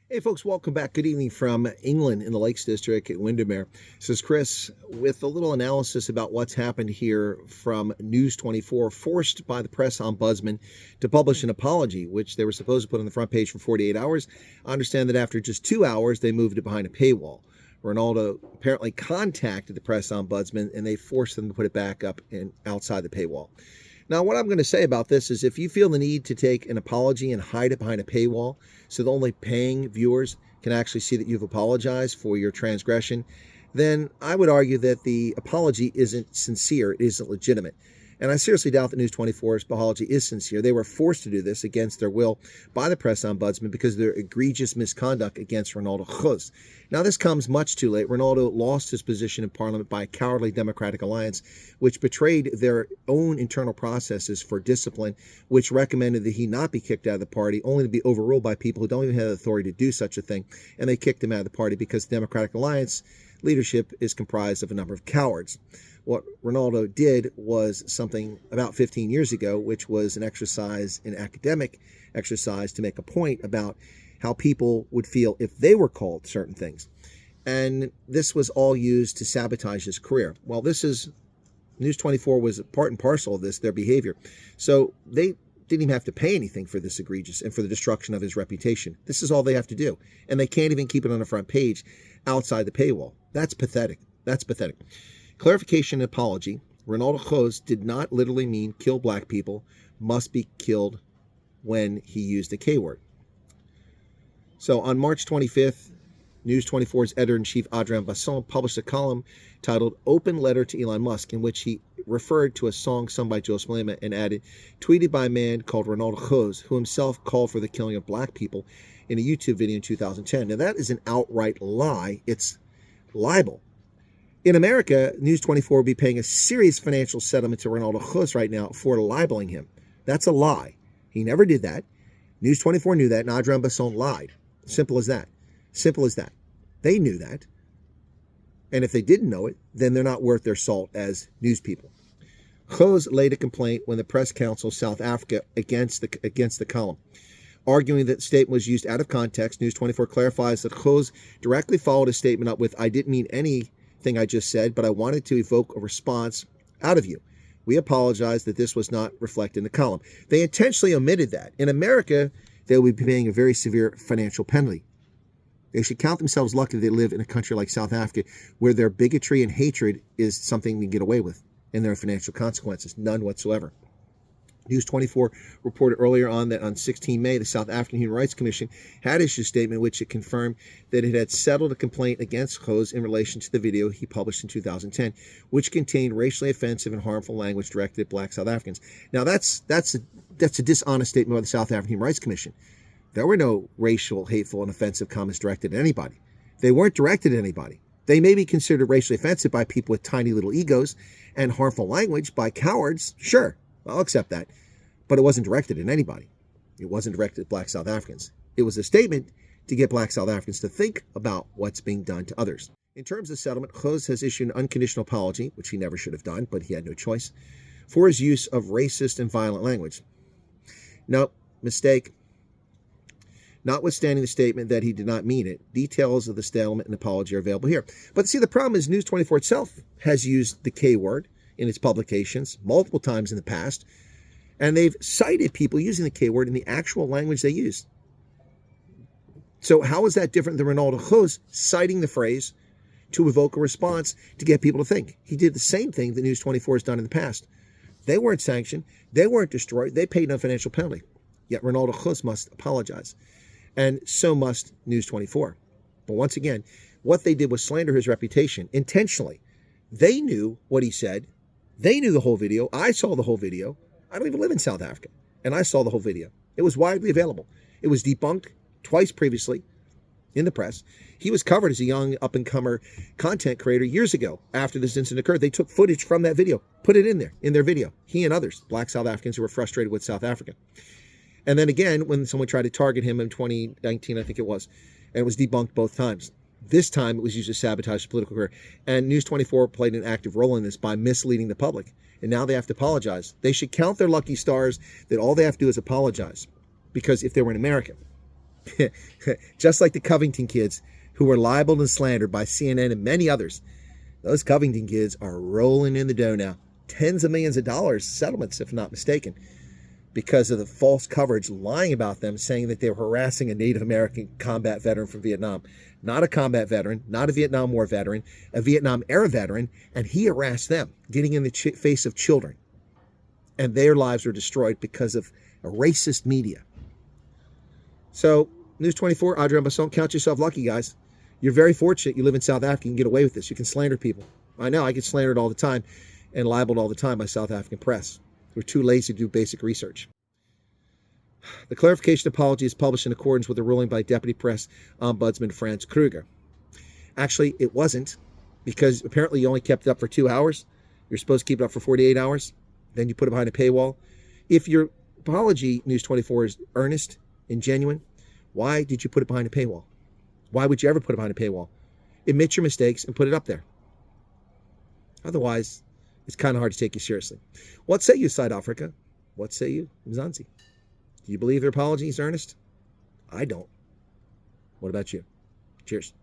Hey folks, welcome back. Good evening from England in the Lakes District at Windermere. This is Chris with a little analysis about what's happened here from News 24, forced by the press ombudsman to publish an apology, which they were supposed to put on the front page for 48 hours. I understand that after just 2 hours, they moved it behind a paywall. Renaldo apparently contacted the press ombudsman and they forced them to put it back up and outside the paywall. Now, what I'm going to say about this is if you feel the need to take an apology and hide it behind a paywall so the only paying viewers can actually see that you've apologized for your transgression, then I would argue that the apology isn't sincere, it isn't legitimate. And I seriously doubt that News 24's apology is sincere. They were forced to do this against their will by the press ombudsman because of their egregious misconduct against Renaldo Gouws. Now, this comes much too late. Renaldo lost his position in Parliament by a cowardly Democratic alliance, which betrayed their own internal processes for discipline, which recommended that he not be kicked out of the party, only to be overruled by people who don't even have the authority to do such a thing. And they kicked him out of the party because the Democratic alliance leadership is comprised of a number of cowards. What Renaldo did was something about 15 years ago, which was an exercise, an academic exercise to make a point about how people would feel if they were called certain things. And this was all used to sabotage his career. Well, this is, News 24 was part and parcel of this, their behavior. So they didn't even have to pay anything for this egregious and for the destruction of his reputation. This is all they have to do. And they can't even keep it on the front page outside the paywall. That's pathetic. That's pathetic. Clarification and apology. Renaldo Gouws did not literally mean kill black people, must be killed when he used the K word. So on March 25th, News 24's editor-in-chief Adrien Basson published a column titled Open Letter to Elon Musk, in which he referred to a song sung by Jos Malema and added, tweeted by a man called Renaldo Gouws, who himself called for the killing of black people in a YouTube video in 2010. Now that is an outright lie. It's libel. In America, News 24 would be paying a serious financial settlement to Renaldo Gouws right now for libeling him. That's a lie. He never did that. News 24 knew that, and Adrien Basson lied. Simple as that. Simple as that. They knew that. And if they didn't know it, then they're not worth their salt as news people. Gouws laid a complaint when the Press Council of South Africa against the column. Arguing that the statement was used out of context, News 24 clarifies that Gouws directly followed his statement up with, I didn't mean anything I just said, but I wanted to evoke a response out of you. We apologize that this was not reflected in the column. They intentionally omitted that. In America, they will be paying a very severe financial penalty. They should count themselves lucky they live in a country like South Africa, where their bigotry and hatred is something they get away with, and there are financial consequences, none whatsoever. News 24 reported earlier on that on 16 May, the South African Human Rights Commission had issued a statement in which it confirmed that it had settled a complaint against Gouws in relation to the video he published in 2010, which contained racially offensive and harmful language directed at black South Africans. Now, that's a dishonest statement by the South African Human Rights Commission. There were no racial, hateful, and offensive comments directed at anybody. They weren't directed at anybody. They may be considered racially offensive by people with tiny little egos and harmful language by cowards. Sure, I'll accept that. But it wasn't directed at anybody. It wasn't directed at black South Africans. It was a statement to get black South Africans to think about what's being done to others. In terms of settlement, Gouws has issued an unconditional apology, which he never should have done, but he had no choice, for his use of racist and violent language. No, mistake. Notwithstanding the statement that he did not mean it, details of the settlement and apology are available here. But see, the problem is News 24 itself has used the K word in its publications multiple times in the past, and they've cited people using the K word in the actual language they used. So how is that different than Renaldo Gouws citing the phrase to evoke a response to get people to think? He did the same thing that News 24 has done in the past. They weren't sanctioned. They weren't destroyed. They paid no financial penalty. Yet Renaldo Gouws must apologize. And so must News 24. But once again, what they did was slander his reputation intentionally. They knew what he said. They knew the whole video. I saw the whole video. I don't even live in South Africa. And I saw the whole video. It was widely available. It was debunked twice previously in the press. He was covered as a young up-and-comer content creator years ago after this incident occurred. They took footage from that video, put it in there, in their video. He and others, black South Africans who were frustrated with South Africa. And then again, when someone tried to target him in 2019, I think it was, and it was debunked both times. This time it was used to sabotage his political career. And News 24 played an active role in this by misleading the public. And now they have to apologize. They should count their lucky stars that all they have to do is apologize. Because if they were in America, Just like the Covington kids who were libeled and slandered by CNN and many others. Those Covington kids are rolling in the dough now. Tens of millions of dollars settlements, if not mistaken, because of the false coverage lying about them, saying that they were harassing a Native American combat veteran from Vietnam. Not a combat veteran, not a Vietnam War veteran, a Vietnam era veteran, and he harassed them, getting in the face of children. And their lives were destroyed because of a racist media. So, News 24, Adrian Basson, count yourself lucky, guys. You're very fortunate you live in South Africa. You can get away with this. You can slander people. I know, I get slandered all the time and libeled all the time by South African press. We're too lazy to do basic research. The clarification apology is published in accordance with a ruling by Deputy Press Ombudsman Franz Kruger. Actually, it wasn't, because apparently you only kept it up for 2 hours. You're supposed to keep it up for 48 hours. Then you put it behind a paywall. If your apology, News 24, is earnest and genuine, why did you put it behind a paywall? Why would you ever put it behind a paywall? Admit your mistakes and put it up there. Otherwise, it's kind of hard to take you seriously. What say you, South Africa? What say you, Mzansi? Do you believe their apology is earnest? I don't. What about you? Cheers.